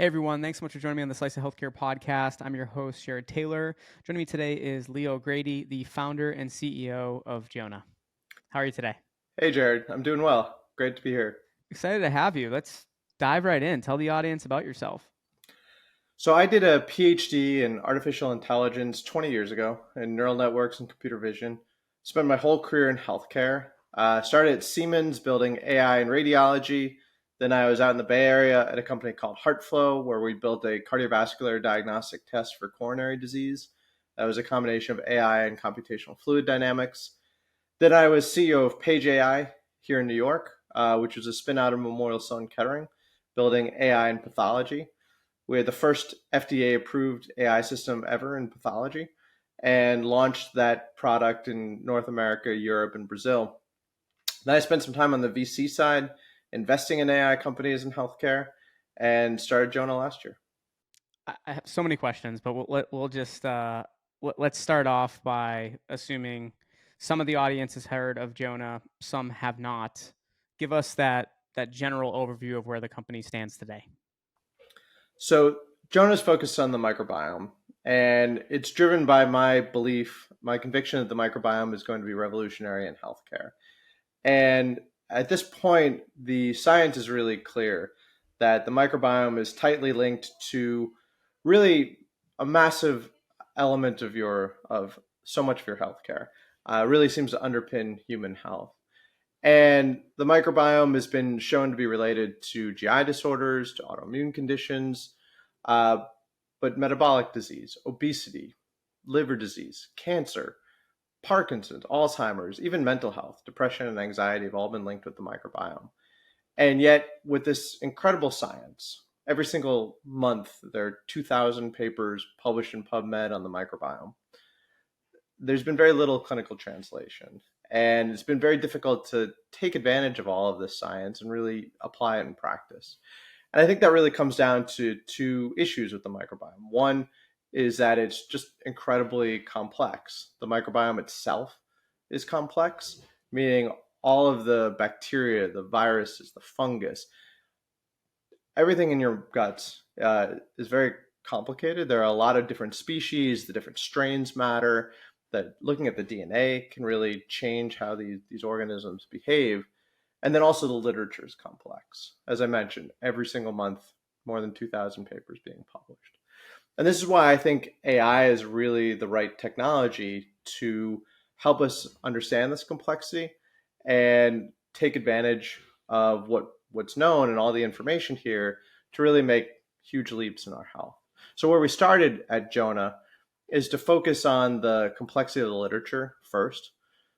everyone. Thanks so much for joining me on the Slice of Healthcare podcast. I'm your host, Jared Taylor. Joining me today is Leo Grady, the founder and CEO of Jona. How are you today? Hey, Jared. I'm doing well. Great to be here. Excited to have you. Let's dive right in. Tell the audience about yourself. So, I did a PhD in artificial intelligence 20 years ago in neural networks and computer vision. Spent my whole career in healthcare. Started at Siemens building AI in radiology. Then I was out in the Bay Area at a company called HeartFlow, where we built a cardiovascular diagnostic test for coronary disease. That was a combination of AI and computational fluid dynamics. Then I was CEO of Page AI here in New York, which was a spin out of Memorial Sloan Kettering, building AI in pathology. We had the first FDA approved AI system ever in pathology and launched that product in North America, Europe, and Brazil. Then I spent some time on the VC side, investing in AI companies in healthcare, and started Jona last year. I have so many questions, but let's start off by assuming some of the audience has heard of Jona, some have not. Give us that general overview of where the company stands today. So Jona's focused on the microbiome, and it's driven by my belief, my conviction that the microbiome is going to be revolutionary in healthcare. And at this point, the science is really clear that the microbiome is tightly linked to really a massive element of so much of your healthcare. Really seems to underpin human health. And the microbiome has been shown to be related to GI disorders, to autoimmune conditions, uh, but metabolic disease, obesity, liver disease, cancer, Parkinson's, Alzheimer's, even mental health, depression, and anxiety have all been linked with the microbiome. And yet, with this incredible science, every single month there are 2,000 papers published in PubMed on the microbiome. There's been very little clinical translation. And it's been very difficult to take advantage of all of this science and really apply it in practice. And I think that really comes down to two issues with the microbiome. One is that it's just incredibly complex. The microbiome itself is complex, meaning all of the bacteria, the viruses, the fungus, everything in your guts is very complicated. There are a lot of different species, the different strains matter, that looking at the DNA can really change how these organisms behave. And then also the literature is complex. As I mentioned, every single month, more than 2,000 papers being published. And this is why I think AI is really the right technology to help us understand this complexity and take advantage of what's known and all the information here to really make huge leaps in our health. So where we started at Jona is to focus on the complexity of the literature first.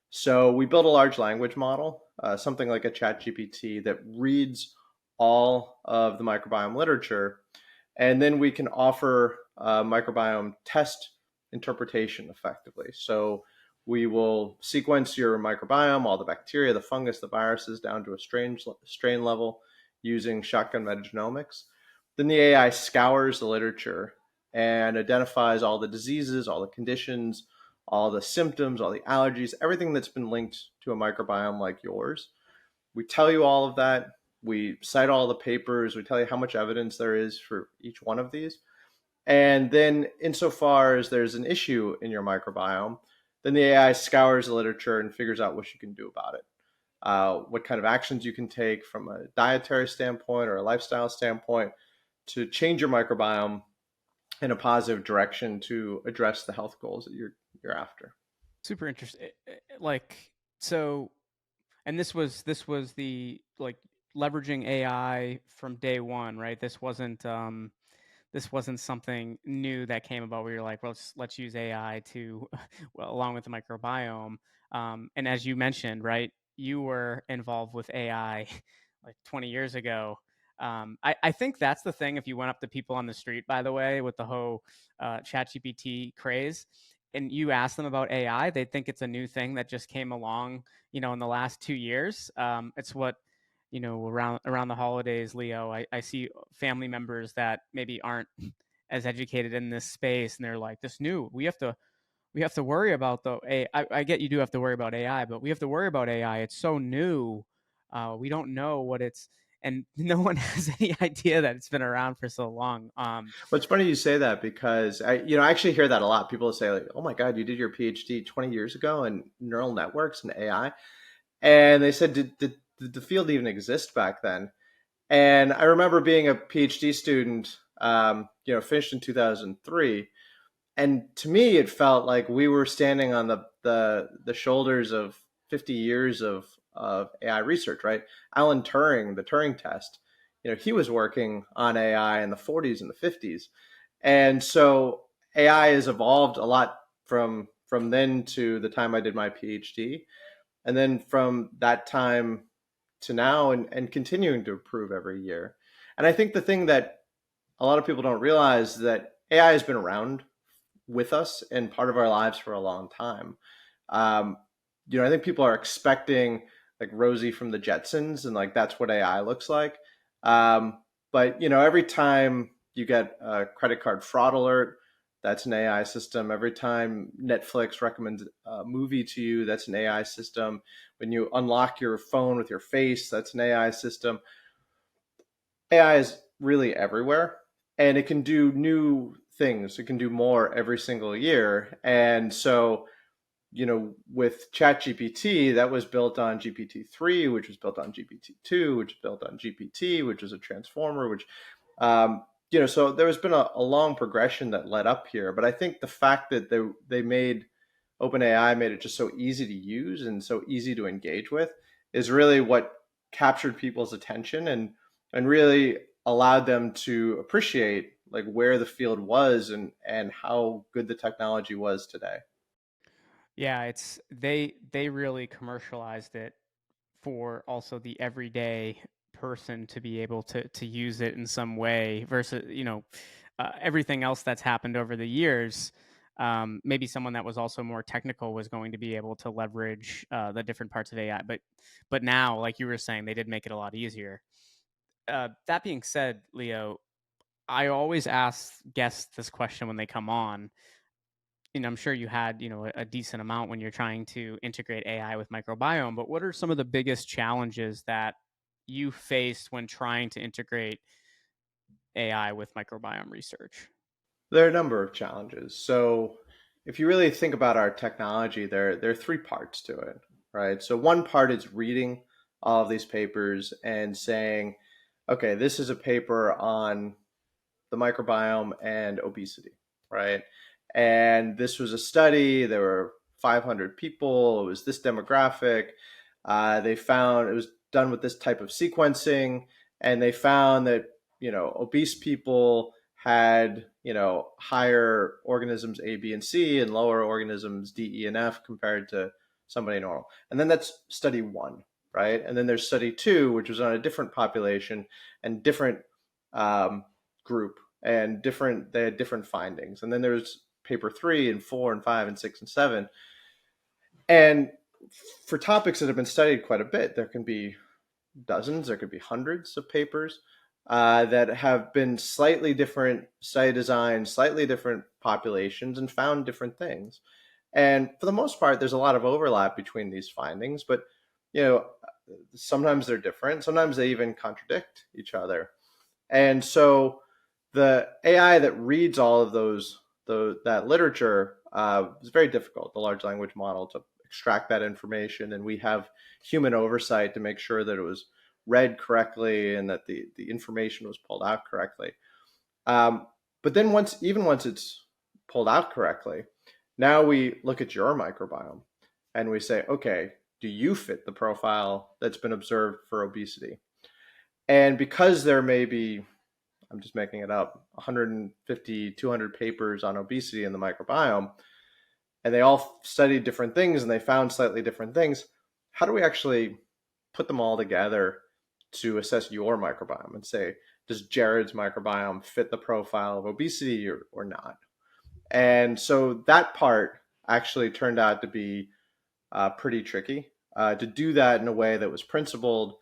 So we built a large language model, something like a chat GPT that reads all of the microbiome literature. And then we can offer microbiome test interpretation effectively. So we will sequence your microbiome, all the bacteria, the fungus, the viruses, down to a strain level using shotgun metagenomics. Then the AI scours the literature and identifies all the diseases, all the conditions, all the symptoms, all the allergies, everything that's been linked to a microbiome like yours. We tell you all of that. We cite all the papers. We tell you how much evidence there is for each one of these. And then, insofar as there's an issue in your microbiome, then the AI scours the literature and figures out what you can do about it. What kind of actions you can take from a dietary standpoint or a lifestyle standpoint to change your microbiome in a positive direction to address the health goals that you're after. Super interesting. Like so, and this was the like leveraging AI from day one, right? This wasn't something new that came about where you're like, well, let's use AI to, well, along with the microbiome. And as you mentioned, right, you were involved with AI like 20 years ago. I think that's the thing. If you went up to people on the street, by the way, with the whole ChatGPT craze, and you ask them about AI, they think it's a new thing that just came along, in the last 2 years. It's what around the holidays, Leo, I see family members that maybe aren't as educated in this space, and they're like, "This new, we have to worry about the AI." I get you do have to worry about AI, but we have to worry about AI. It's so new. We don't know what and no one has any idea that it's been around for so long. Well, it's funny you say that because I actually hear that a lot. People say like, "Oh my God, you did your PhD 20 years ago in neural networks and AI," and they said, "Did the field even exist back then?" And I remember being a PhD student, finished in 2003, and to me, it felt like we were standing on the shoulders of 50 years of AI research, right? Alan Turing, the Turing test, he was working on AI in the 40s and the 50s, and so AI has evolved a lot from then to the time I did my PhD, and then from that time to now, and continuing to improve every year. And I think the thing that a lot of people don't realize is that AI has been around with us and part of our lives for a long time. Um, I think people are expecting like Rosie from the Jetsons, and like that's what AI looks like. Um, but every time you get a credit card fraud alert, that's an AI system. Every time Netflix recommends a movie to you, that's an AI system. When you unlock your phone with your face, that's an AI system. AI is really everywhere, and it can do new things. It can do more every single year. And so, with ChatGPT, that was built on GPT-3, which was built on GPT-2, which was built on GPT, which is a transformer, which, so there has been a long progression that led up here. But I think the fact that they made OpenAI made it just so easy to use and so easy to engage with is really what captured people's attention and really allowed them to appreciate like where the field was and how good the technology was today. Yeah, it's they really commercialized it for also the everyday person to be able to use it in some way versus everything else that's happened over the years. Maybe someone that was also more technical was going to be able to leverage the different parts of AI, but now, like you were saying, they did make it a lot easier. That being said, Leo, I always ask guests this question when they come on. I'm sure you had, a decent amount when you're trying to integrate AI with microbiome, but what are some of the biggest challenges that you faced when trying to integrate AI with microbiome research? There are a number of challenges. So if you really think about our technology, there are three parts to it, right? So one part is reading all of these papers and saying, okay, this is a paper on the microbiome and obesity, right? And this was a study. There were 500 people. It was this demographic. They found it was done with this type of sequencing, and they found that obese people had higher organisms A, B, and C, and lower organisms D, E, and F compared to somebody normal. And then that's study one, right? And then there's study two, which was on a different population and different um, group and different they had different findings. And then there's paper 3 and 4 and 5 and 6 and 7. And for topics that have been studied quite a bit, there can be dozens, there could be hundreds of papers that have been slightly different study designs, slightly different populations, and found different things. And for the most part, there's a lot of overlap between these findings, but you know, sometimes they're different. Sometimes they even contradict each other. And so the AI that reads all of that literature is very difficult. The large language model to extract that information, and we have human oversight to make sure that it was read correctly and that the information was pulled out correctly. Um, but then once it's pulled out correctly, now we look at your microbiome and we say, okay, do you fit the profile that's been observed for obesity? And because there may be, I'm just making it up, 150, 200 papers on obesity in the microbiome, and they all studied different things and they found slightly different things, how do we actually put them all together to assess your microbiome and say, does Jared's microbiome fit the profile of obesity or not? And so that part actually turned out to be pretty tricky to do that in a way that was principled,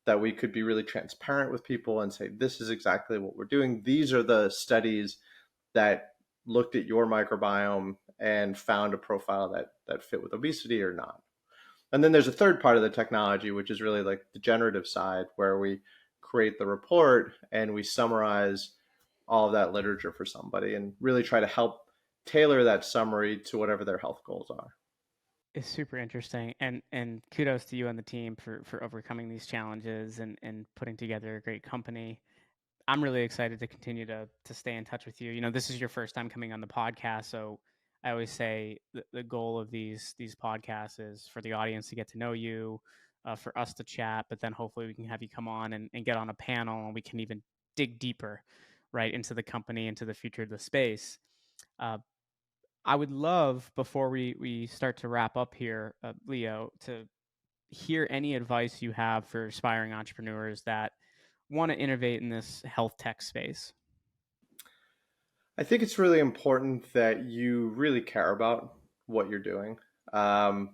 that we could be really transparent with people and say, this is exactly what we're doing. These are the studies that looked at your microbiome and found a profile that fit with obesity or not. And then there's a third part of the technology, which is really like the generative side, where we create the report and we summarize all of that literature for somebody and really try to help tailor that summary to whatever their health goals are. It's super interesting, and kudos to you and the team for overcoming these challenges and putting together a great company. I'm really excited to continue to stay in touch with you. You know, this is your first time coming on the podcast, so I always say the goal of these podcasts is for the audience to get to know you, for us to chat, but then hopefully we can have you come on and get on a panel and we can even dig deeper, right, into the company, into the future of the space. Uh, I would love before we start to wrap up here, Leo, to hear any advice you have for aspiring entrepreneurs that want to innovate in this health tech space. I think it's really important that you really care about what you're doing. Um,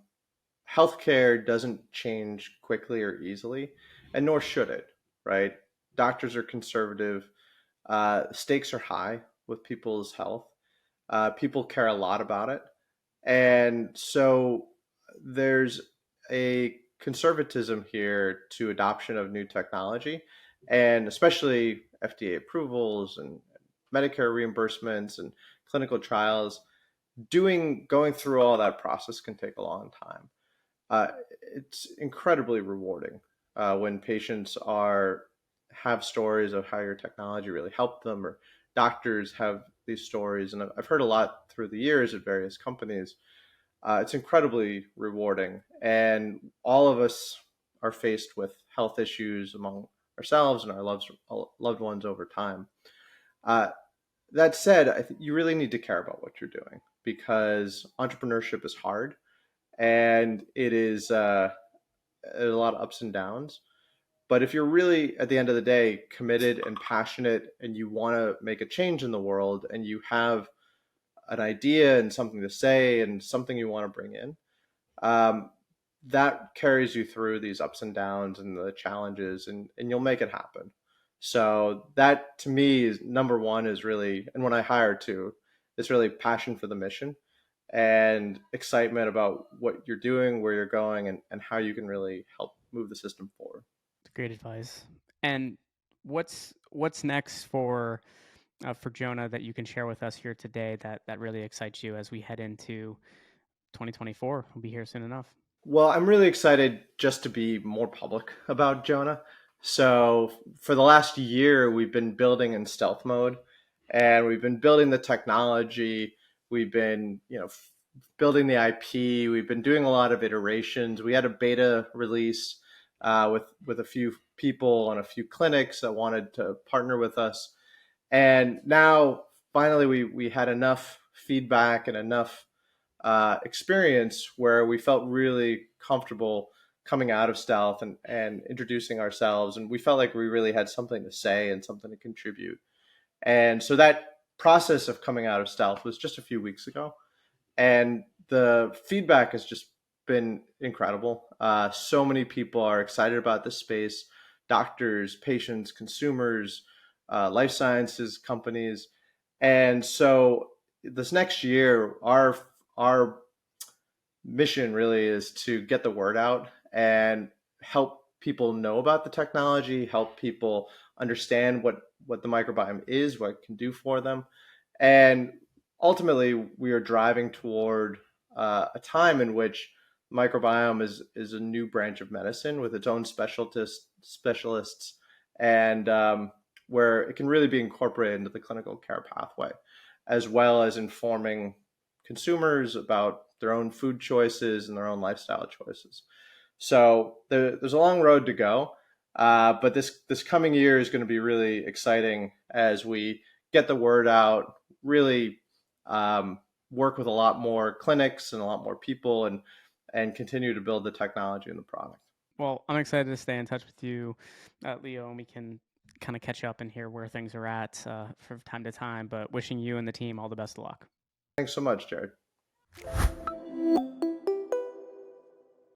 Healthcare doesn't change quickly or easily, and nor should it, right? Doctors are conservative. Stakes are high with people's health. People care a lot about it. And so there's a conservatism here to adoption of new technology, and especially FDA approvals and Medicare reimbursements and clinical trials. Going through all that process can take a long time. Uh, it's incredibly rewarding when patients are have stories of how your technology really helped them, or doctors have these stories. And I've heard a lot through the years at various companies. It's incredibly rewarding, and all of us are faced with health issues among ourselves and our loved ones over time. Uh, that said, I think you really need to care about what you're doing because entrepreneurship is hard and it is a lot of ups and downs. But if you're really, at the end of the day, committed and passionate and you want to make a change in the world and you have an idea and something to say and something you want to bring in, um, that carries you through these ups and downs and the challenges, and you'll make it happen. So that to me is number one is really, and when I hire too, it's really passion for the mission and excitement about what you're doing, where you're going, and how you can really help move the system forward. Great advice. And what's next for Jona that you can share with us here today that really excites you as we head into 2024? We'll be here soon enough. Well, I'm really excited just to be more public about Jonah. So, for the last year, we've been building in stealth mode, and we've been building the technology. We've been, building the IP. We've been doing a lot of iterations. We had a beta release with a few people and a few clinics that wanted to partner with us, and now finally we had enough feedback and enough experience where we felt really comfortable coming out of stealth and introducing ourselves, and we felt like we really had something to say and something to contribute. And so that process of coming out of stealth was just a few weeks ago, and the feedback has just been incredible. So many people are excited about this space: doctors, patients, consumers, life sciences companies. And so this next year, our mission really is to get the word out and help people know about the technology, help people understand what the microbiome is, what it can do for them, and ultimately we are driving toward a time in which microbiome is a new branch of medicine with its own specialists, and where it can really be incorporated into the clinical care pathway, as well as informing consumers about their own food choices and their own lifestyle choices. So there's a long road to go, but this coming year is going to be really exciting as we get the word out, really work with a lot more clinics and a lot more people, and continue to build the technology and the product. Well, I'm excited to stay in touch with you, Leo, and we can kind of catch up and hear where things are at from time to time. But wishing you and the team all the best of luck. Thanks so much, Jared.